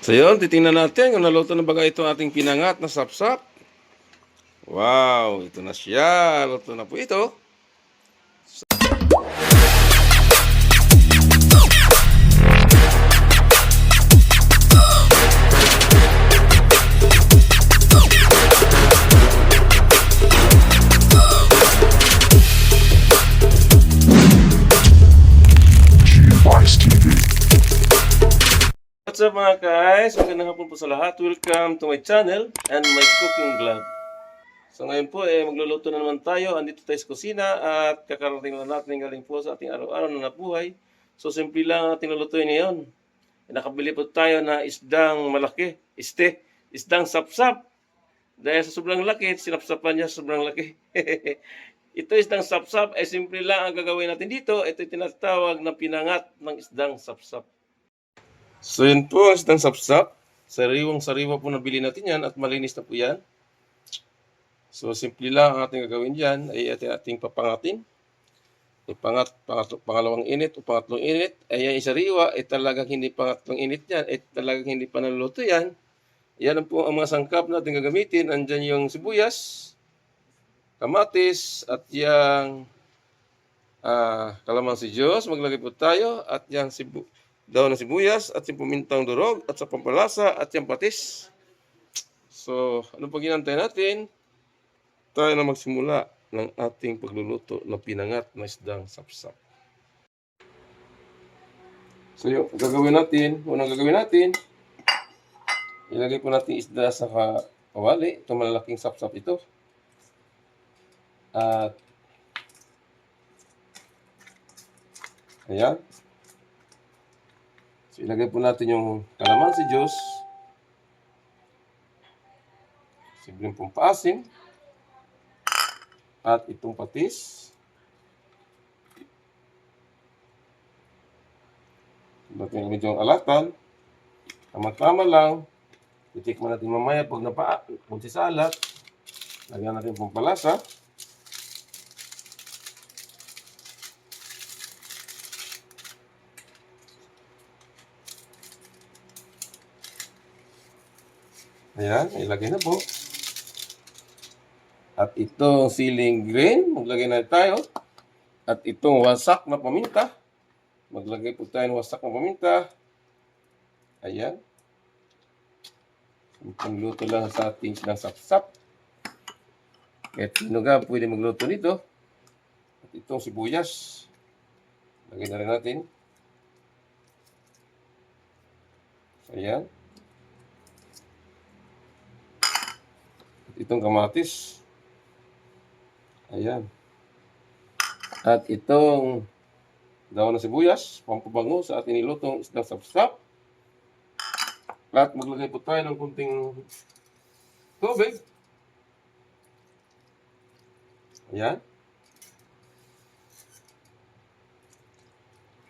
So yun, titingnan natin kung naluto na baga ito ating pinangat na sapsap. Wow, ito na siya. Luto na po ito. What's up mga guys? Magandang hapon po sa lahat. Welcome to my channel and my cooking vlog. So ngayon po magluluto na naman tayo. Andito tayo sa kusina at kakarating na natin galing po sa ating araw-araw na nabuhay. So simple lang ating lulutuin ngayon. Nakabili po tayo na isdang malaki. Isdang sapsap. Dahil sa sobrang laki, sinapsapan niya sobrang laki. Ito isdang sapsap ay simple lang ang gagawin natin dito. Ito tinatawag na pinangat ng isdang sapsap. So yun po ang isdang sapsap. Sariwang-sariwa po nabili natin yan at malinis na po yan. So simple lang ang ating gagawin dyan ay ating papangatin. Pangalawang init o pangatlong init ay yan isariwa ay talagang hindi pangatlong init yan ay talagang hindi pa naluluto yan. Yan po ang mga sangkap natin gagamitin. Andyan yung sibuyas, kamatis at yung kalamansi Diyos. Maglagay po tayo at yung daw ng sibuyas at yung pamintang durog at sa pampalasa at yung patis. So, ano pa ginantay natin? Tayo na magsimula ng ating pagluluto ng pinangat na isdang sapsap. So, yung gagawin natin, unang gagawin natin, ilagay po natin isda sa kawali. Ito malalaking sapsap ito. At ayan. So, ilagay po natin yung kalamansi Diyos. Simpleng pong paasim. At itong patis. Ilagay medyo ang alatan. Tama-tama lang. Titikman natin mamaya pag sisalat. Lagyan natin pong palasa. Ayan, ilagay na po. At itong siling green, maglagay na tayo. At itong wasak na paminta, maglagay po tayo ng wasak na paminta. Ayan. Itong luto lang sa ating isdang sapsap. Kahit sino ka pwede magluto nito. At itong sibuyas, lagay na rin natin. Ayan. Itong kamatis. Ayan. At itong daon ng sibuyas, pampabango sa ating nilutong isdang sapsap. At maglagay po tayo ng kunting tubig. Ayan.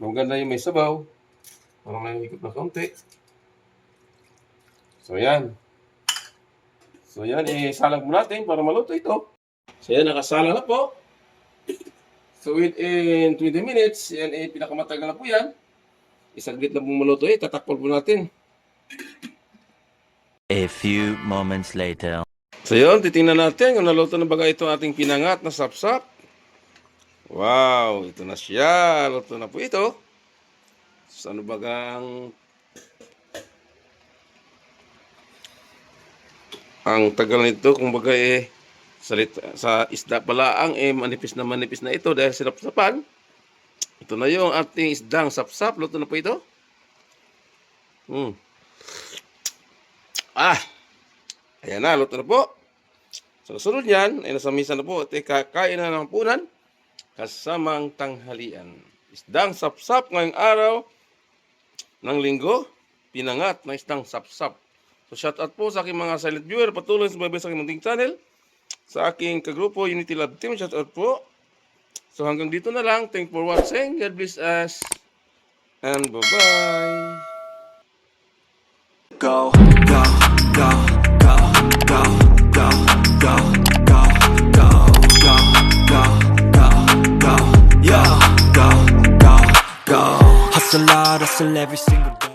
Maganda yung may sabaw. Parang may higop na kaunti. So, ayan. So yan, isalang mo natin para maluto ito. So yan, nakasala na po. So within 20 minutes, yan pinakamatagal na po yan. Isaglit na po maluto tatakpol po natin. A few moments later. So yun, titingnan natin kung naluto na baga ito ating pinangat na sapsap. Wow, ito na siya. Luto na po ito. So ano bagang ang tagal nito, kung baga sa isda pala ang manipis na ito dahil sinapsapan. Ito na yung ating isdang sapsap. Luto na po ito. Ayan na, luto na po. So sunod yan, ay nasa misa na po at kakain na ng punan kasamang tanghalian. Isdang sapsap ngayong araw ng linggo, pinangat na isdang sapsap. So shout out po sa aking mga silent viewer, patuloy sa mga sa aking munting channel, sa aking kagrupo Unity Love Team, shout out po. So hanggang dito na lang, thank for watching, God bless us, and bye-bye. Go, go, go, go, go, go, go, go, go, go, go, go, go, yeah, go, go, go. Hustle hard, hustle every single day.